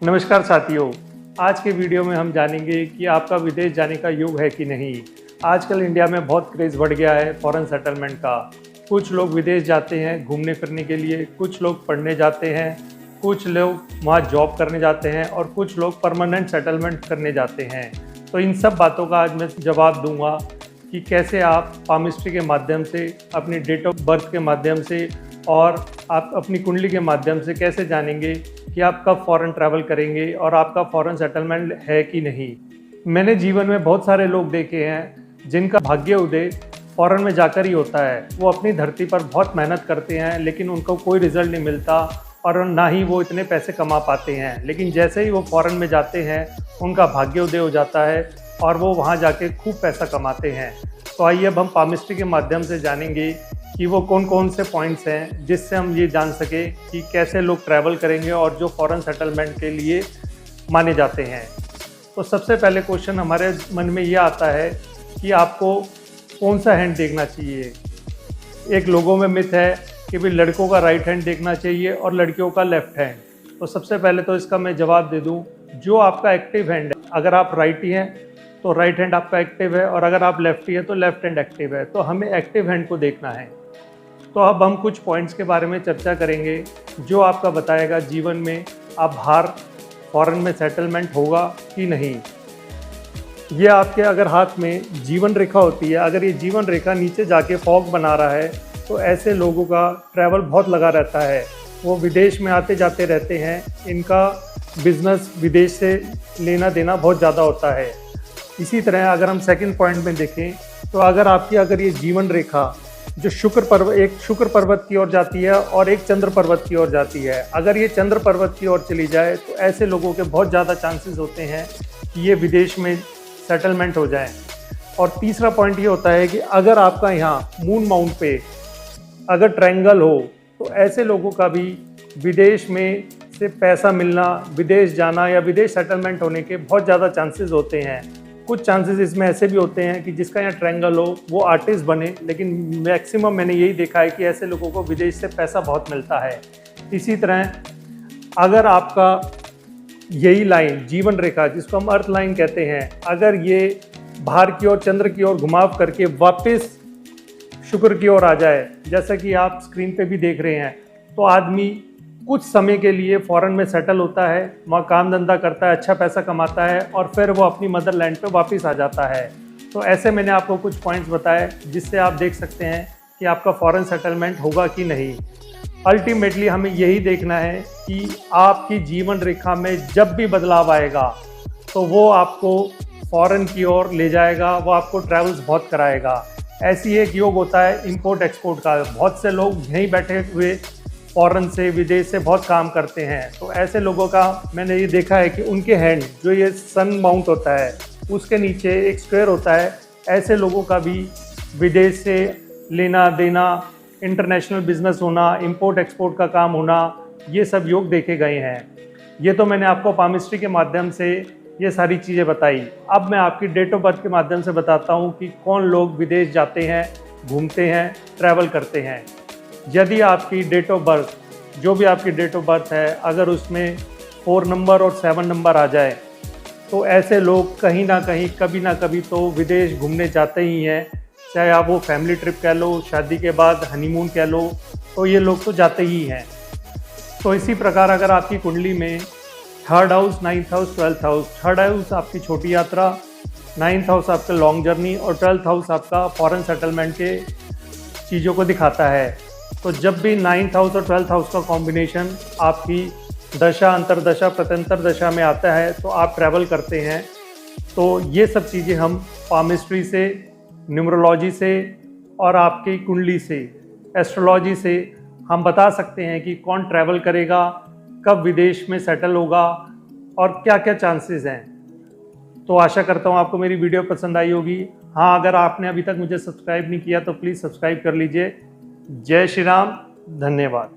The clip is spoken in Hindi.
नमस्कार साथियों, आज के वीडियो में हम जानेंगे कि आपका विदेश जाने का योग है कि नहीं। आजकल इंडिया में बहुत क्रेज़ बढ़ गया है फॉरेन सेटलमेंट का। कुछ लोग विदेश जाते हैं घूमने फिरने के लिए, कुछ लोग पढ़ने जाते हैं, कुछ लोग वहाँ जॉब करने जाते हैं और कुछ लोग परमानेंट सेटलमेंट करने जाते हैं। तो इन सब बातों का आज मैं जवाब दूंगा कि कैसे आप पामिस्ट्री के माध्यम से, अपनी डेट ऑफ बर्थ के माध्यम से और आप अपनी कुंडली के माध्यम से कैसे जानेंगे कि आप कब फ़ॉरेन ट्रैवल करेंगे और आपका फ़ॉरेन सेटलमेंट है कि नहीं। मैंने जीवन में बहुत सारे लोग देखे हैं जिनका भाग्य उदय फ़ॉरेन में जाकर ही होता है। वो अपनी धरती पर बहुत मेहनत करते हैं लेकिन उनको कोई रिज़ल्ट नहीं मिलता और ना ही वो इतने पैसे कमा पाते हैं। लेकिन जैसे ही वो फ़ॉरेन में जाते हैं उनका भाग्य उदय हो जाता है और वो वहाँ जाके खूब पैसा कमाते हैं। तो आइए अब हम पामिस्ट्री के माध्यम से जानेंगे कि वो कौन कौन से पॉइंट्स हैं जिससे हम ये जान सकें कि कैसे लोग ट्रैवल करेंगे और जो फॉरेन सेटलमेंट के लिए माने जाते हैं। तो सबसे पहले क्वेश्चन हमारे मन में ये आता है कि आपको कौन सा हैंड देखना चाहिए। एक लोगों में मिथ है कि भाई लड़कों का राइट हैंड देखना चाहिए और लड़कियों का लेफ्ट हैंड। तो सबसे पहले तो इसका मैं जवाब दे दूँ, जो आपका एक्टिव हैंड है, अगर आप राइटी हैं तो राइट हैंड आपका एक्टिव है और अगर आप लेफ्टी है तो लेफ्ट हैंड एक्टिव है। तो हमें एक्टिव हैंड को देखना है। तो अब हम कुछ पॉइंट्स के बारे में चर्चा करेंगे जो आपका बताएगा जीवन में आप बाहर फॉरेन में सेटलमेंट होगा कि नहीं। ये आपके अगर हाथ में जीवन रेखा होती है, अगर ये जीवन रेखा नीचे जाके फॉग बना रहा है तो ऐसे लोगों का ट्रैवल बहुत लगा रहता है। वो विदेश में आते जाते रहते हैं, इनका बिजनेस विदेश से लेना देना बहुत ज़्यादा होता है। इसी तरह अगर हम सेकंड पॉइंट में देखें तो अगर ये जीवन रेखा जो एक शुक्र पर्वत की ओर जाती है और एक चंद्र पर्वत की ओर जाती है, अगर ये चंद्र पर्वत की ओर चली जाए तो ऐसे लोगों के बहुत ज़्यादा चांसेस होते हैं कि ये विदेश में सेटलमेंट हो जाए। और तीसरा पॉइंट ये होता है कि अगर आपका यहाँ मून माउंट पे अगर ट्रायंगल हो तो ऐसे लोगों का भी विदेश में से पैसा मिलना, विदेश जाना या विदेश सेटलमेंट होने के बहुत ज़्यादा चांसेस होते हैं। कुछ चांसेस इसमें ऐसे भी होते हैं कि जिसका यहाँ ट्रायंगल हो वो आर्टिस्ट बने, लेकिन मैक्सिमम मैंने यही देखा है कि ऐसे लोगों को विदेश से पैसा बहुत मिलता है। इसी तरह अगर आपका यही लाइन जीवन रेखा जिसको हम अर्थ लाइन कहते हैं, अगर ये बाहर की ओर चंद्र की ओर घुमाव करके वापस शुक्र की ओर आ जाए, जैसा कि आप स्क्रीन पे भी देख रहे हैं, तो आदमी कुछ समय के लिए फॉरेन में सेटल होता है, वहाँ काम धंधा करता है, अच्छा पैसा कमाता है और फिर वो अपनी मदरलैंड पे वापस आ जाता है। तो ऐसे मैंने आपको कुछ पॉइंट्स बताए जिससे आप देख सकते हैं कि आपका फॉरेन सेटलमेंट होगा कि नहीं। अल्टीमेटली हमें यही देखना है कि आपकी जीवन रेखा में जब भी बदलाव आएगा तो वो आपको फॉरेन की ओर ले जाएगा, वो आपको ट्रैवल्स बहुत कराएगा। ऐसी एक योग होता है इम्पोर्ट एक्सपोर्ट का। बहुत से लोग यहीं बैठे हुए फॉरेन से, विदेश से बहुत काम करते हैं। तो ऐसे लोगों का मैंने ये देखा है कि उनके हैंड जो ये सन माउंट होता है उसके नीचे एक स्क्वायर होता है। ऐसे लोगों का भी विदेश से लेना देना, इंटरनेशनल बिजनेस होना, इंपोर्ट एक्सपोर्ट का काम होना, ये सब योग देखे गए हैं। ये तो मैंने आपको पामिस्ट्री के माध्यम से ये सारी चीज़ें बताई। अब मैं आपकी डेट ऑफ बर्थ के माध्यम से बताता हूँ कि कौन लोग विदेश जाते हैं, घूमते हैं, ट्रैवल करते हैं। यदि आपकी डेट ऑफ बर्थ, जो भी आपकी डेट ऑफ बर्थ है, अगर उसमें 4 नंबर और 7 नंबर आ जाए तो ऐसे लोग कहीं ना कहीं कभी ना कभी तो विदेश घूमने जाते ही हैं। चाहे आप वो फैमिली ट्रिप कह लो, शादी के बाद हनीमून कह लो, तो ये लोग तो जाते ही हैं। तो इसी प्रकार अगर आपकी कुंडली में 3rd house, 9th house, 12th house, 3rd house आपकी छोटी यात्रा, 9th हाउस आपका लॉन्ग जर्नी और 12th हाउस आपका फॉरेन सेटलमेंट के चीज़ों को दिखाता है, तो जब भी 9th हाउस और 12th हाउस का कॉम्बिनेशन आपकी दशा, अंतरदशा, प्रत्यंतर दशा में आता है तो आप ट्रैवल करते हैं। तो ये सब चीज़ें हम पामिस्ट्री से, न्यूमरोलॉजी से और आपकी कुंडली से, एस्ट्रोलॉजी से हम बता सकते हैं कि कौन ट्रैवल करेगा, कब विदेश में सेटल होगा और क्या क्या चांसेस हैं। तो आशा करता हूँ आपको मेरी वीडियो पसंद आई होगी। हाँ, अगर आपने अभी तक मुझे सब्सक्राइब नहीं किया तो प्लीज़ सब्सक्राइब कर लीजिए। जय श्री राम, धन्यवाद।